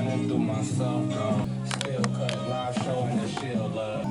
running through my cell phone. Still cut live showing the shield love.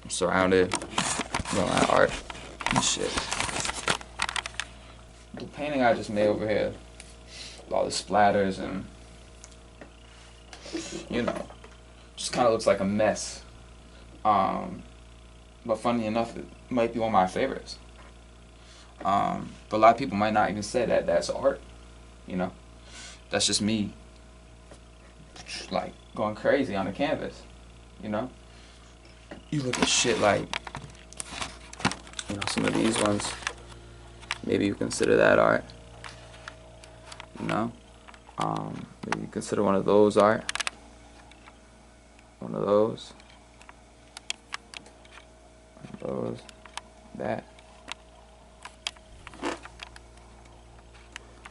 I'm surrounded by art and shit. The painting I just made over here, with all the splatters and, you know, just kind of looks like a mess. But funny enough, it might be one of my favorites. But a lot of people might not even say that that's art, you know. That's just me, like, going crazy on the canvas, you know. You look at shit like, you know, some of these ones, maybe you consider that art, you know. Maybe you consider one of those art, one of those, that,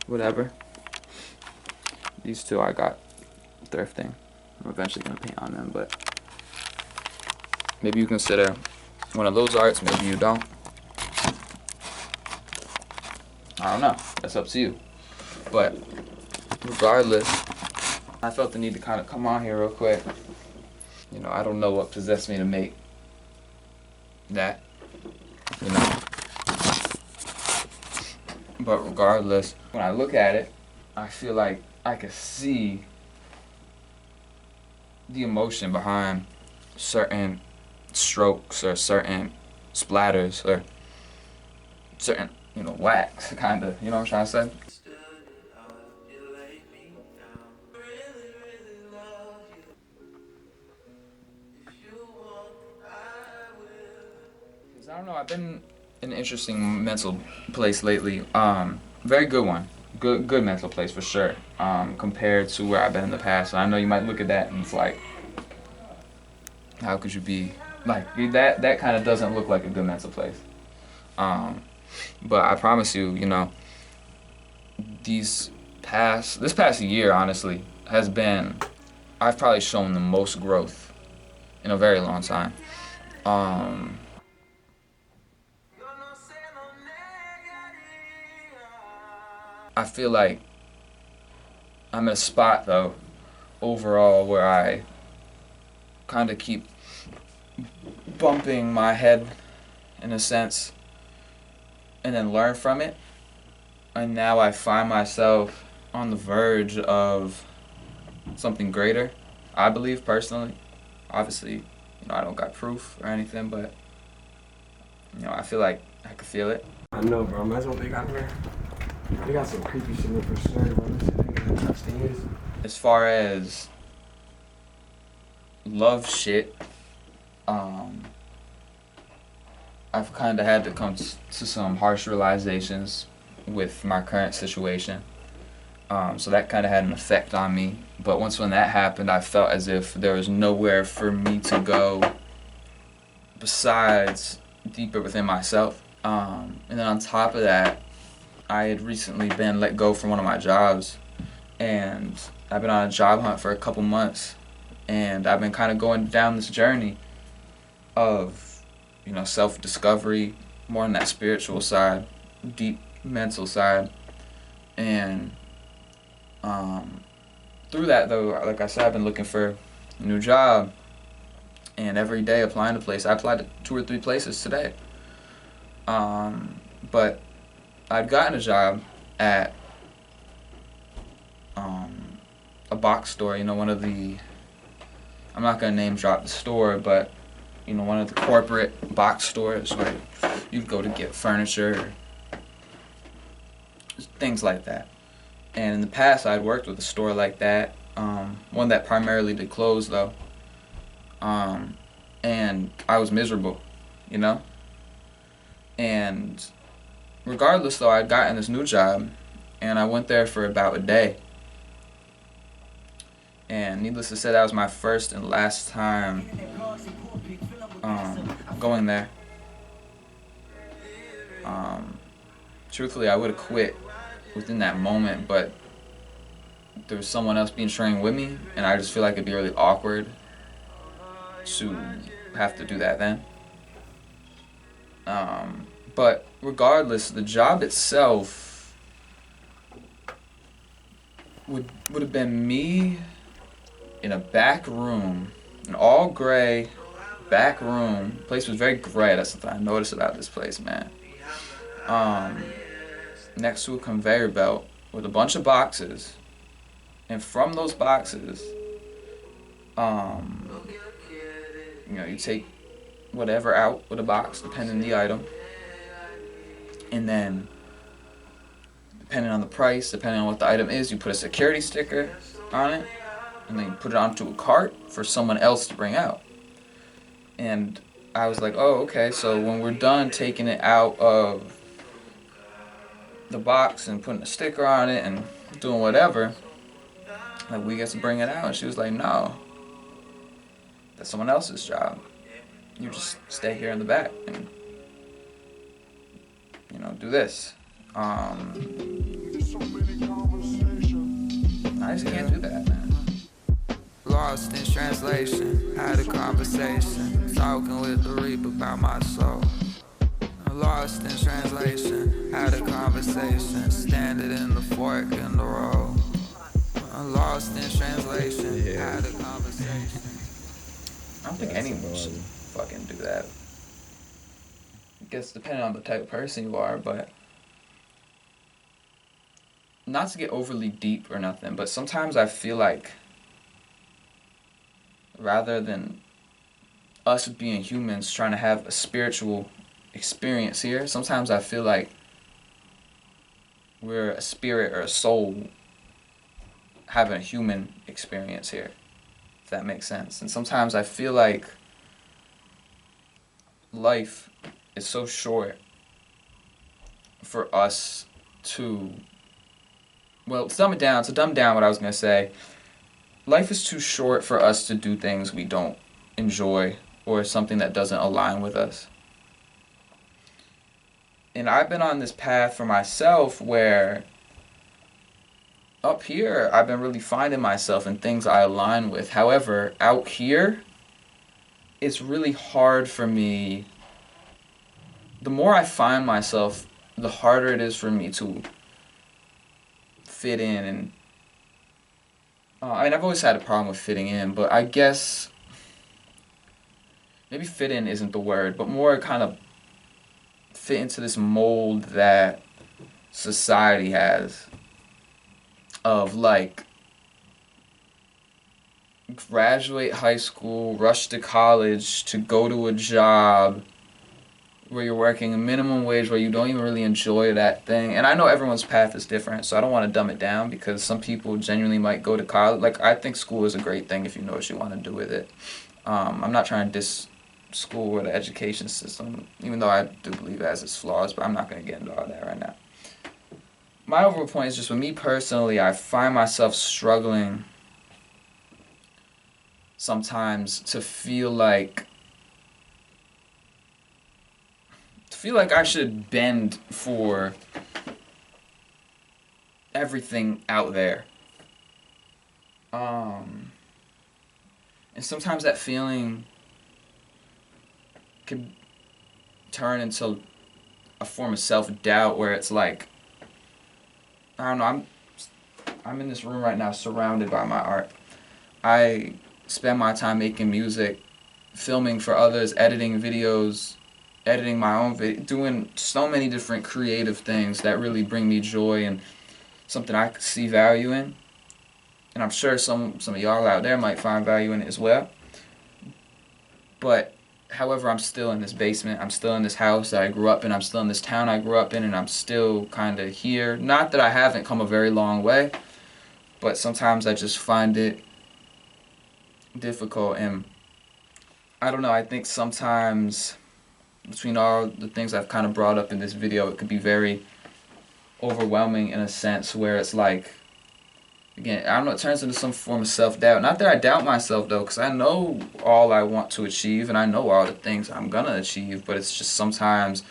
whatever. These two I got thrifting. I'm eventually gonna paint on them, but maybe you consider one of those arts, maybe you don't. I don't know, that's up to you. But regardless, I felt the need to kind of come on here real quick. You know, I don't know what possessed me to make that, you know. But regardless, when I look at it, I feel like I can see the emotion behind certain strokes or certain splatters or certain, you know, wax, kind of, you know what I'm trying to say? I don't know, I've been in an interesting mental place lately. Very good one. Good mental place for sure. Compared to where I've been in the past. And I know you might look at that and it's like, how could you be like that kind of doesn't look like a good mental place. But I promise you, you know, this past year honestly has been, I've probably shown the most growth in a very long time. I feel like I'm at a spot though overall where I kind of keep bumping my head in a sense and then learn from it, and now I find myself on the verge of something greater, I believe personally. Obviously, you know, I don't got proof or anything, but you know, I feel like I can feel it. I know, bro. Imagine what they got there. They got some creepy shit in for sure, bro. They got upstairs. As far as love shit, I've kind of had to come to some harsh realizations with my current situation. So that kind of had an effect on me. But when that happened, I felt as if there was nowhere for me to go besides deeper within myself. And then on top of that, I had recently been let go from one of my jobs, and I've been on a job hunt for a couple months, and I've been kind of going down this journey of, you know, self-discovery, more on that spiritual side, deep mental side, and through that though, like I said, I've been looking for a new job, and every day applying to places. I applied to 2 or 3 places today, but I'd gotten a job at a box store, you know, one of the, I'm not gonna name drop the store, but you know, one of the corporate box stores where you go to get furniture, things like that. And in the past, I'd worked with a store like that, one that primarily did clothes though, and I was miserable, you know. And regardless though, I'd gotten this new job, and I went there for about a day. And needless to say, that was my first and last time going there. Truthfully, I would have quit within that moment, but there was someone else being trained with me, and I just feel like it'd be really awkward to have to do that then. But regardless, the job itself would have been me in a back room, an all gray back room. The place was very gray. That's the thing I noticed about this place, man. Next to a conveyor belt with a bunch of boxes, and from those boxes, you take whatever out with a box, depending on the item, and then depending on the price, depending on what the item is, you put a security sticker on it, and then you put it onto a cart for someone else to bring out. And I was like, oh, okay, so when we're done taking it out of the box and putting a sticker on it and doing whatever, like, we get to bring it out. And she was like, no, that's someone else's job. You just stay here in the back and, do this. I just can't do that, man. Lost in translation, had a conversation, talking with the reaper about my soul. Lost in translation, had a conversation, standing in the fork in the road. Lost in translation, had a conversation. I don't think anyone should fucking do that. I guess depending on the type of person you are, but not to get overly deep or nothing, but sometimes I feel like rather than us being humans trying to have a spiritual experience here, sometimes I feel like we're a spirit or a soul having a human experience here, if that makes sense. And sometimes I feel like life is so short for us to, to dumb down what I was going to say, life is too short for us to do things we don't enjoy or something that doesn't align with us. And I've been on this path for myself where up here I've been really finding myself in things I align with. However, out here, it's really hard for me. The more I find myself, the harder it is for me to fit in. And I've always had a problem with fitting in, but I guess maybe fit in isn't the word, but more kind of fit into this mold that society has of like graduate high school, rush to college, to go to a job where you're working a minimum wage where you don't even really enjoy that thing. And I know everyone's path is different, so I don't want to dumb it down because some people genuinely might go to college. Like, I think school is a great thing if you know what you want to do with it. I'm not trying to diss school or the education system, even though I do believe it has its flaws, but I'm not going to get into all that right now. My overall point is just with me personally, I find myself struggling sometimes to feel like I should bend for everything out there. And sometimes that feeling could turn into a form of self-doubt where it's like, I don't know, I'm in this room right now surrounded by my art. I spend my time making music, filming for others, editing videos, editing my own video, doing so many different creative things that really bring me joy and something I see value in. And I'm sure some of y'all out there might find value in it as well. But however, I'm still in this basement, I'm still in this house that I grew up in, I'm still in this town I grew up in, and I'm still kind of here. Not that I haven't come a very long way, but sometimes I just find it difficult. And I don't know, I think sometimes between all the things I've kind of brought up in this video, it could be very overwhelming in a sense where it's like, again, I don't know, it turns into some form of self-doubt. Not that I doubt myself, though, because I know all I want to achieve, and I know all the things I'm going to achieve, but it's just sometimes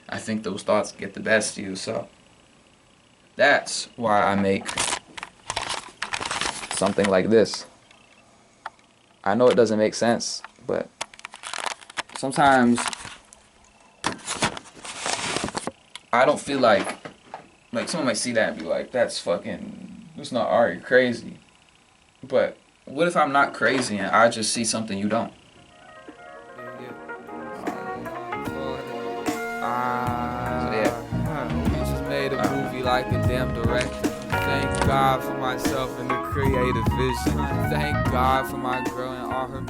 I think those thoughts get the best of you, so that's why I make something like this. I know it doesn't make sense, but sometimes I don't feel like someone might see that and be like, that's not art, you're crazy. But what if I'm not crazy and I just see something you don't? We just made a movie like a damn director. Thank God for myself and the creative vision. Thank God for my girl and all her